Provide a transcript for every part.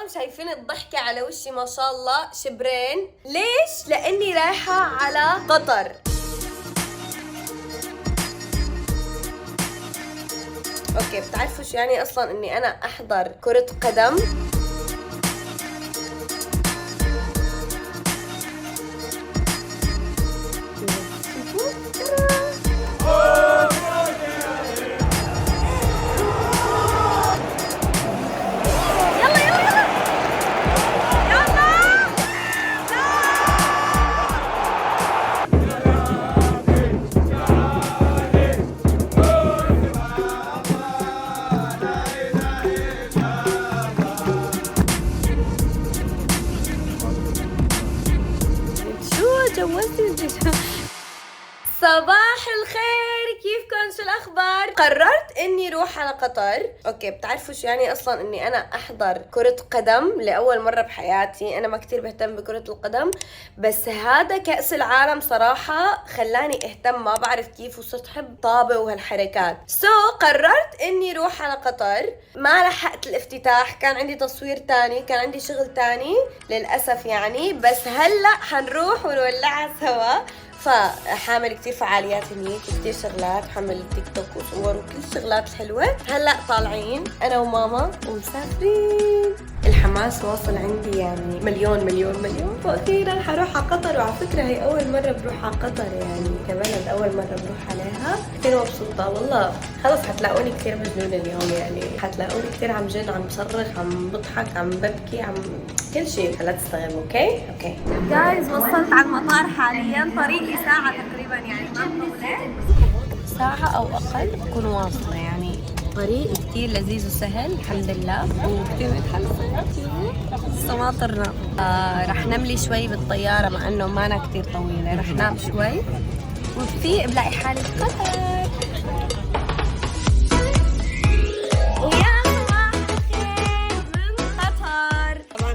اليوم شايفين الضحكة على وشي ما شاء الله شبرين. ليش؟ لاني رايحة على قطر. اوكي، بتعرفوا شو يعني اصلا اني انا احضر كرة قدم؟ صباح الخير، كيفكن؟ شو الاخبار؟ قررت اني اروح على قطر. اوكي، بتعرفوا شو يعني اصلا اني انا احضر كرة قدم لاول مرة بحياتي. انا ما كتير بهتم بكرة القدم، بس هذا كأس العالم صراحة خلاني اهتم، ما بعرف كيف، وصرت احب طابة وهالحركات. قررت اني اروح على قطر. ما لحقت الافتتاح، كان عندي تصوير تاني، كان عندي شغل تاني للأسف يعني، بس هلأ حنروح ونولعها سوا. فحامل كتير فعاليات هنيك، كتير شغلات، حمل تيك توك وصور وكل الشغلات الحلوة. هلأ طالعين أنا وماما ومسافرين. الحماس واصل عندي يعني مليون مليون مليون. وأخيرا حروح على قطر، وعلى فكرة هي أول مرة بروح على قطر يعني كبلد، أول مرة بروح عليها. كتير مبسوطة والله. خلص حتلاقوني كتير مجنونة اليوم يعني، حتلاقوني كتير عم جن، عم بصرخ، عم بضحك، عم ببكي، عم كل شيء. لا تستغربوا. اوكي جايز، وصلت على المطار حاليا. طريقي ساعة تقريبا يعني، ما بطولة، ساعة أو أقل بكون واصلة يعني. طريق كتير لذيذ وسهل الحمد لله، وكتير متحمسة. لسه ما طرنا. رح نملي شوي بالطيارة مع إنه مانا كتير طويلة، رح نام شوي وبفيق بلاقي حالي في قطر.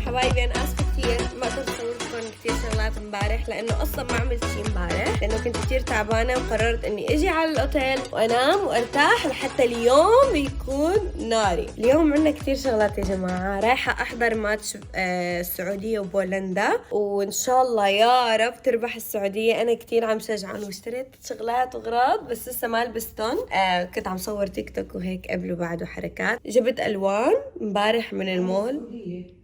حبايبي انا اسفه كثير ما قدرت اسوي لكم كثير شغلات امبارح، لانه اصلا ما عملت شيء امبارح، لانه كنت كثير تعبانه، وقررت اني اجي على الاوتيل وانام وارتاح لحتى اليوم يكون ناري. اليوم عندنا كثير شغلات يا جماعه. رايحه احضر ماتش السعوديه وبولندا، وان شاء الله يا رب تربح السعوديه. انا كثير عم شجعهم، واشتريت شغلات وغراض بس لسه ما لبستهم. كنت عم صور تيك توك وهيك قبل وبعد وحركات. جبت الوان امبارح من المول،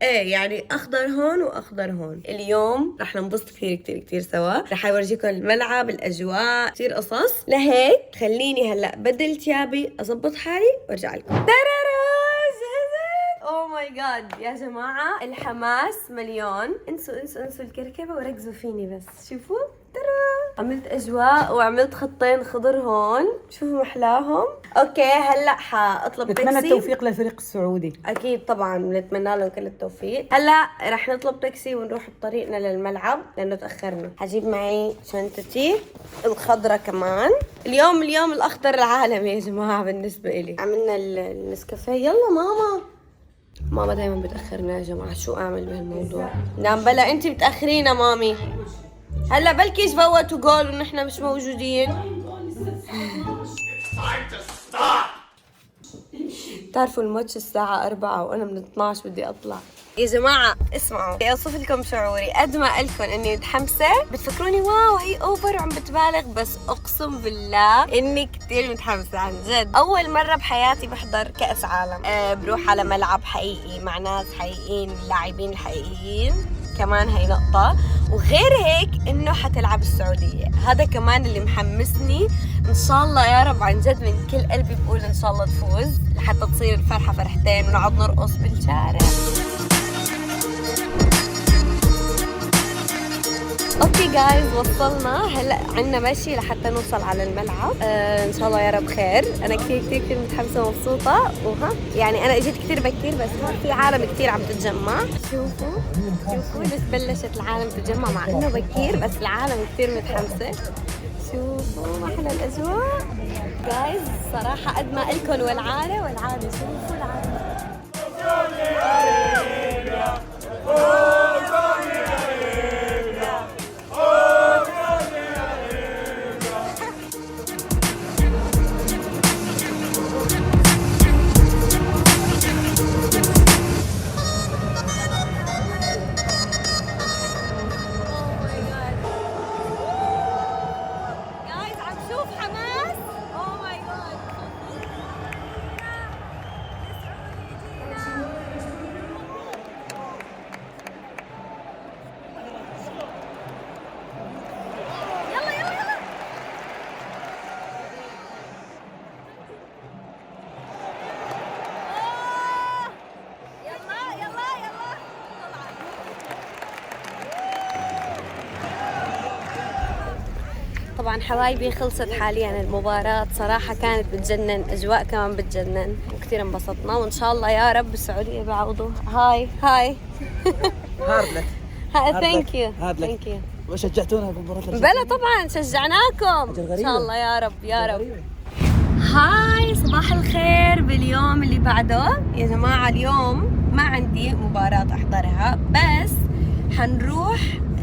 ايه يعني اخضر هون واخضر هون. اليوم رح ننبسط كثير كثير كثير سوا. رح اورجيكم الملعب، الاجواء، كثير قصص. لهيك خليني هلا بدل ثيابي، اظبط حالي وارجع لكم. اوه ماي جاد يا جماعه، الحماس مليون. انسوا انسوا انسوا الكركبه وركزوا فيني بس. شوفوا عملت اجواء وعملت خطين خضر هون، شوفوا محلاهم. اوكي هلا حاطلب تاكسي. نتمنى التوفيق للفريق السعودي. اكيد طبعا بنتمنى لهم كل التوفيق. هلا رح نطلب تاكسي ونروح بطريقنا للملعب لانه تاخرنا. حجيب معي شنطتي الخضرة كمان. اليوم الاخضر العالم يا جماعه بالنسبه لي. عملنا النسكافيه. يلا ماما دايما بتاخرنا يا جماعه، شو اعمل بهالموضوع؟ نعم بلا انت بتاخرينا مامي. هلا بلكيش فوتوا جول ونحن مش موجودين. تعرفوا الماتش الساعة 4 وأنا من 12 بدي أطلع. يا جماعة اسمعوا، بدي أوصف لكم شعوري. قد ما قلكم إني متحمسة بتفكروني واو هي أوفر وعم بتبالغ، بس أقسم بالله إني كتير متحمسة عن جد. أول مرة بحياتي بحضر كأس عالم. بروح على ملعب حقيقي مع ناس حقيقيين، اللاعبين الحقيقيين كمان، هي نقطة. وغير هيك إنه حتلعب السعودية، هذا كمان اللي محمسني. إن شاء الله يا رب عن جد من كل قلبي بقول إن شاء الله تفوز، لحتى تصير الفرحة فرحتين ونقعد نرقص بالشارع. اوكي جايز، وصلنا. هلا عنا ماشي لحتى نوصل على الملعب. ان شاء الله يا رب خير. انا كثير كثير كثير متحمسه ومبسوطه. يعني انا اجيت كثير بكير، بس هون في عالم كثير عم تتجمع. شوفوا بس بلشت العالم تتجمع، مع انه بكير بس العالم كثير متحمسه. شوفوا احلى الاجواء جايز صراحه. قد ما قلكن والعاده شوفوا العالم. طبعا حبايبي خلصت حاليا المباراة، صراحة كانت بتجنن، أجواء كمان بتجنن، وكثير انبسطنا، وإن شاء الله يا رب السعودية بعوضوا. هاي هارد لك. ثانك يو هارد لك. ثانك يو. وشجعتونا في المباراة بلا طبعا شجعناكم إن شاء الله يا رب يا رب. هاي صباح الخير باليوم اللي بعده يا جماعة. اليوم ما عندي مباراة أحضرها، بس حنروح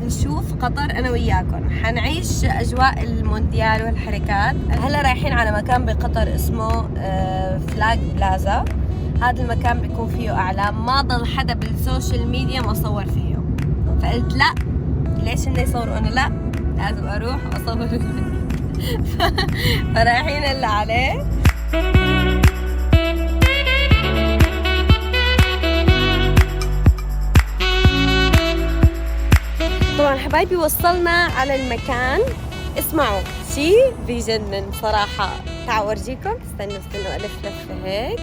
نشوف قطر أنا وياكم، حنعيش أجواء المونديال والحركات. هلا رايحين على مكان بقطر اسمه فلاج بلازا. هذا المكان بيكون فيه أعلام، ما ضل حدا بالسوشيال ميديا ما صور فيه، فقلت لا ليش إنه يصوروا، أنا لا لازم أروح وأصور. فرايحين هلا عليه. طبعا حبايبي وصلنا على المكان. اسمعوا شيء بيجنن صراحة، تعالوا ورجيكم. استنوا ألف لفة هيك.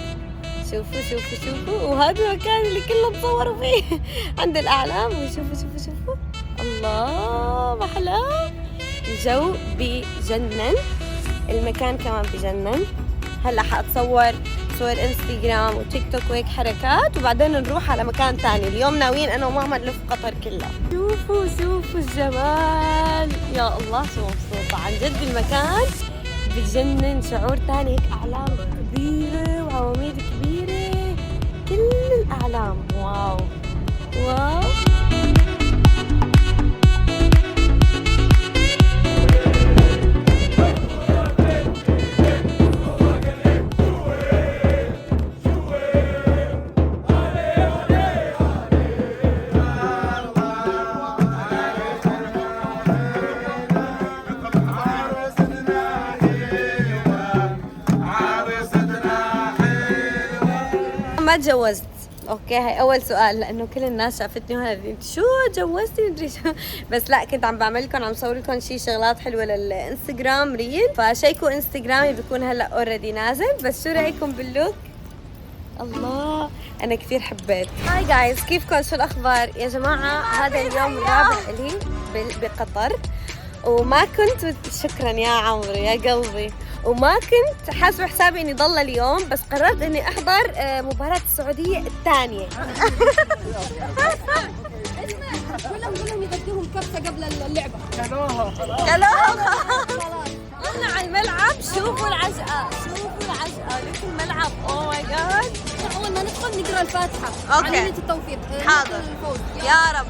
شوفوا وهذا المكان اللي كلهم تصوروا فيه عند الأعلام. وشوفوا الله ما أحلاه، الجو بيجنن، المكان كمان بيجنن. هلا حاتصور صور انستغرام وتيك توك وهيك حركات، وبعدين نروح على مكان تاني. اليوم ناويين انا وماما نلف قطر كلها. شوفوا الجمال، يا الله شو مبسوطة عن جد. المكان بيجنن، شعور تاني هيك، اعلام كبيرة وعواميد كبيرة، كل الاعلام. واو ما تجوزت. اوكي هاي اول سؤال، لانه كل الناس شافتني وهذا انت شو تجوزتي مدري شو. بس لا، كنت عم بعمل لكم، عم صور لكم شي شغلات حلوه للانستغرام ريل، فشيكوا انستغرامي بيكون هلا اوريدي نازل. بس شو رايكم باللوك؟ الله انا كثير حبيت. هاي جايز، كيفكم؟ شو الاخبار يا جماعه؟ هذا اليوم الرابع لي بقطر، وما كنت، شكرا يا عمرو يا قلبي، وما كنت حاسبه حسابي اني ضل اليوم، بس قررت اني احضر مباراة السعودية الثانية. كلهم يغدوهم كبسة قبل اللعبة. كلوها طلعنا على الملعب. شوفوا العجقة لك الملعب. اوه ماي جاد. أول ما ندخل نقرأ الفاتحة. أوكي. على نية التوفيق. حاضر يا رب.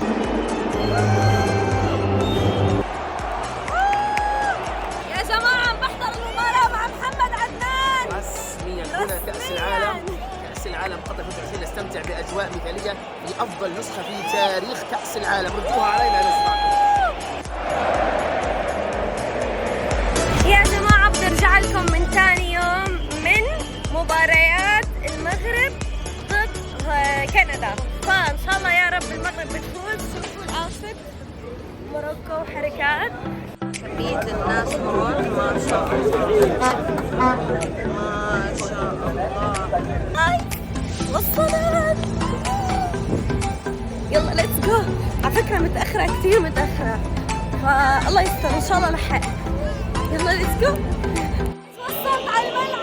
يا جماعة بحضر المباراة مع محمد عدنان رسميا. هنا كأس العالم قطر 2020. نستمتع بأجواء مثالية لأفضل نسخة في تاريخ كأس العالم. ردوها علينا نسمع. يا جماعة بنرجع لكم من ثاني يوم من مباريات المغرب ضد كندا، فإن شاء الله يا رب المغرب بتفوز. شوفوا الأوتفيت، موروكو وحركات. كمية الناس هون ما شاء الله ما شاء الله. هاي وصلت، يلا ليتس جو. على فكرة متأخرة كثير متأخرة، فالله يستر إن شاء الله لحق. يلا ليتس جو. وصلت على الملعب.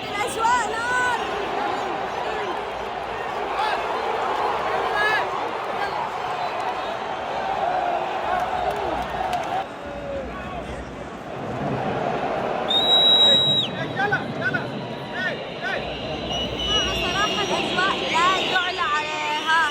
الأجواء نار. صراحة الأجواء لا يعلى عليها.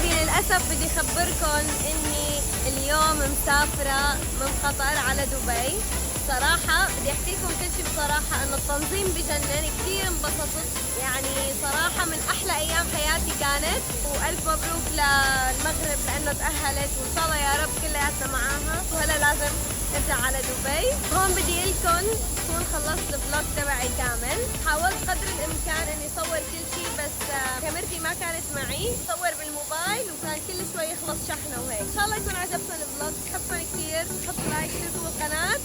للأسف بدي أخبركم إني اليوم مسافرة من قطر على دبي. صراحة بدي أحكي لكم كل شيء بصراحة، إنه التنظيم بجنن، كثير انبسطت، يعني صراحة من أحلى أيام حياتي كانت. وألف مبروك للمغرب لأنه تأهلت، وإن شاء الله يا رب كلياتنا معاها. وهلا لازم نرجع على دبي. هون بدي لكم كون خلصت الفلوج تبعي كامل. حاولت قدر الامكان اني اصور كل شيء، بس كاميرتي ما كانت معي، صور بالموبايل وكان كل شوي يخلص شحنه وهيك. ان شاء الله يكون عجبكم الفلوج، بحبكم كثير، حطوا لايك، اشتركوا بالقناه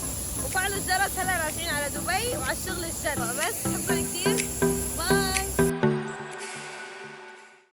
وفعلوا الجرس. هلا راجعين على دبي وعلى الشغل الجد، بس بحبكم كثير.